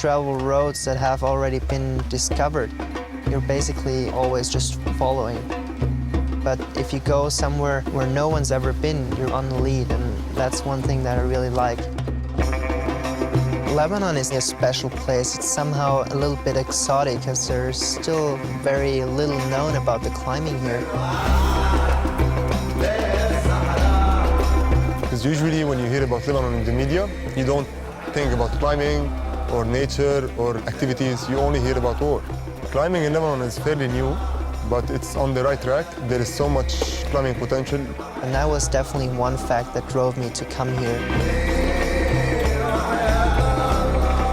travel roads that have already been discovered. You're basically always just following. But if you go somewhere where no one's ever been, you're on the lead, and that's one thing that I really like. Lebanon is a special place. It's somehow a little bit exotic because there's still very little known about the climbing here. Because usually when you hear about Lebanon in the media, you don't think about climbing or nature or activities. You only hear about war. Climbing in Lebanon is fairly new, but it's on the right track. There is so much climbing potential. And that was definitely one fact that drove me to come here.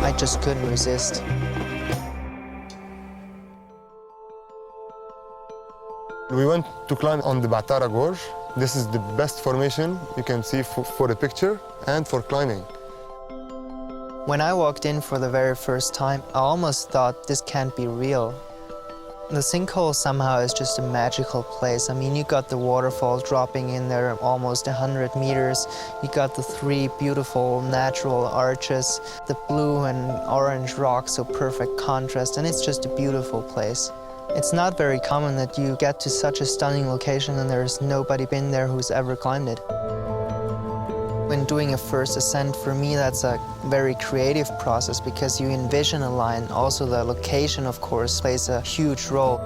I just couldn't resist. We went to climb on the Baatara Gorge. This is the best formation you can see for a picture and for climbing. When I walked in for the very first time, I almost thought this can't be real. The sinkhole somehow is just a magical place. I mean, you got the waterfall dropping in there almost 100 meters. You got the three beautiful natural arches, the blue and orange rocks, so perfect contrast, and it's just a beautiful place. It's not very common that you get to such a stunning location and there's nobody been there who's ever climbed it. When doing a first ascent, for me, that's a very creative process because you envision a line. Also, the location, of course, plays a huge role.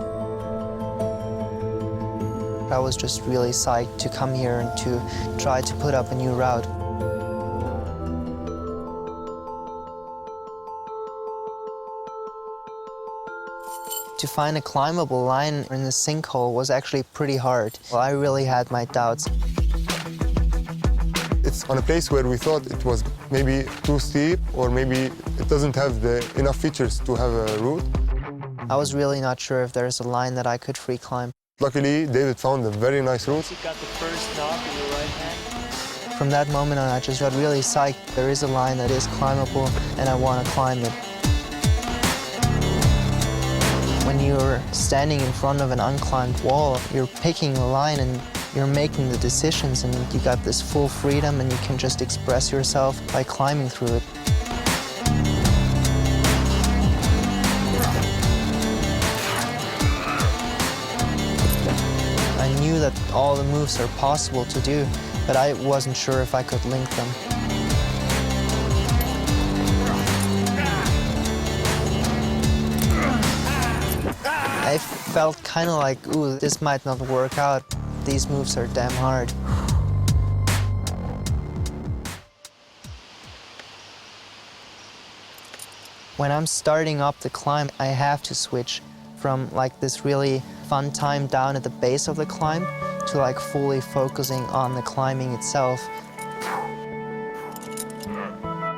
I was just really psyched to come here and to try to put up a new route. To find a climbable line in the sinkhole was actually pretty hard. Well, I really had my doubts. It's on a place where we thought it was maybe too steep or maybe it doesn't have enough features to have a route. I was really not sure if there's a line that I could free climb. Luckily, David found a very nice route. You got the first knob in your right hand. From that moment on, I just got really psyched. There is a line that is climbable and I want to climb it. When you're standing in front of an unclimbed wall, you're picking a line and you're making the decisions, and you got this full freedom and you can just express yourself by climbing through it. I knew that all the moves are possible to do, but I wasn't sure if I could link them. I felt kind of like, ooh, this might not work out. These moves are damn hard. When I'm starting up the climb, I have to switch from like this really fun time down at the base of the climb to like fully focusing on the climbing itself.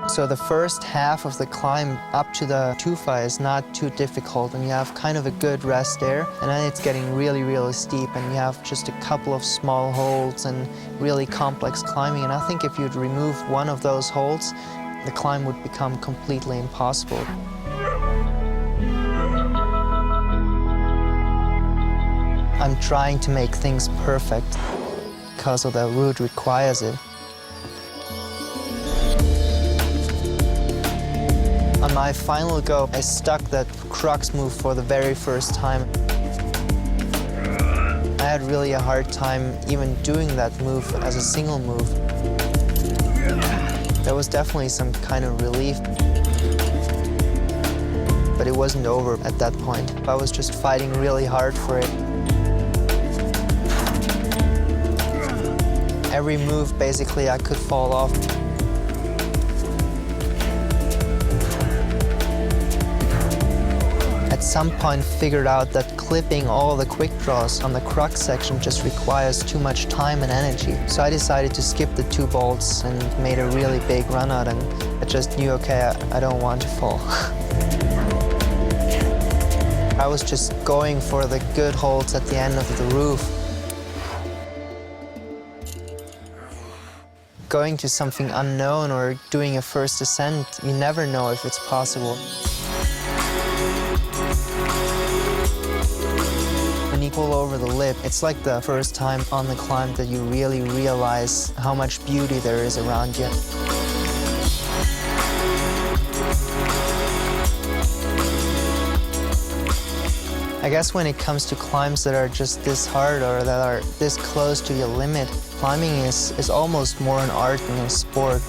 So the first half of the climb up to the tufa is not too difficult, and you have kind of a good rest there, and then it's getting really, really steep, and you have just a couple of small holds and really complex climbing, and I think if you'd remove one of those holds, the climb would become completely impossible. I'm trying to make things perfect because of the route requires it. On my final go, I stuck that crux move for the very first time. I had really a hard time even doing that move as a single move. There was definitely some kind of relief, but it wasn't over at that point. I was just fighting really hard for it. Every move, basically, I could fall off. At some point, figured out that clipping all the quick draws on the crux section just requires too much time and energy. So I decided to skip the 2 bolts and made a really big run out, and I just knew, okay, I don't want to fall. I was just going for the good holds at the end of the roof. Going to something unknown or doing a first ascent, you never know if it's possible. When you pull over the lip, it's like the first time on the climb that you really realize how much beauty there is around you. I guess when it comes to climbs that are just this hard or that are this close to your limit, climbing is almost more an art than a sport.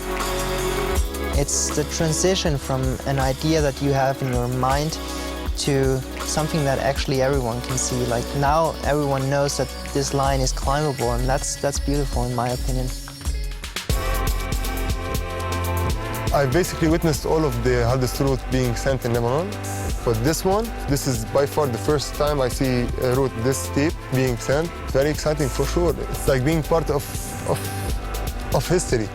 It's the transition from an idea that you have in your mind to something that actually everyone can see. Like now everyone knows that this line is climbable, and that's beautiful in my opinion. I basically witnessed all of the hardest route being sent in Lebanon. But this is by far the first time I see a route this steep being sent. Very exciting for sure. It's like being part of history.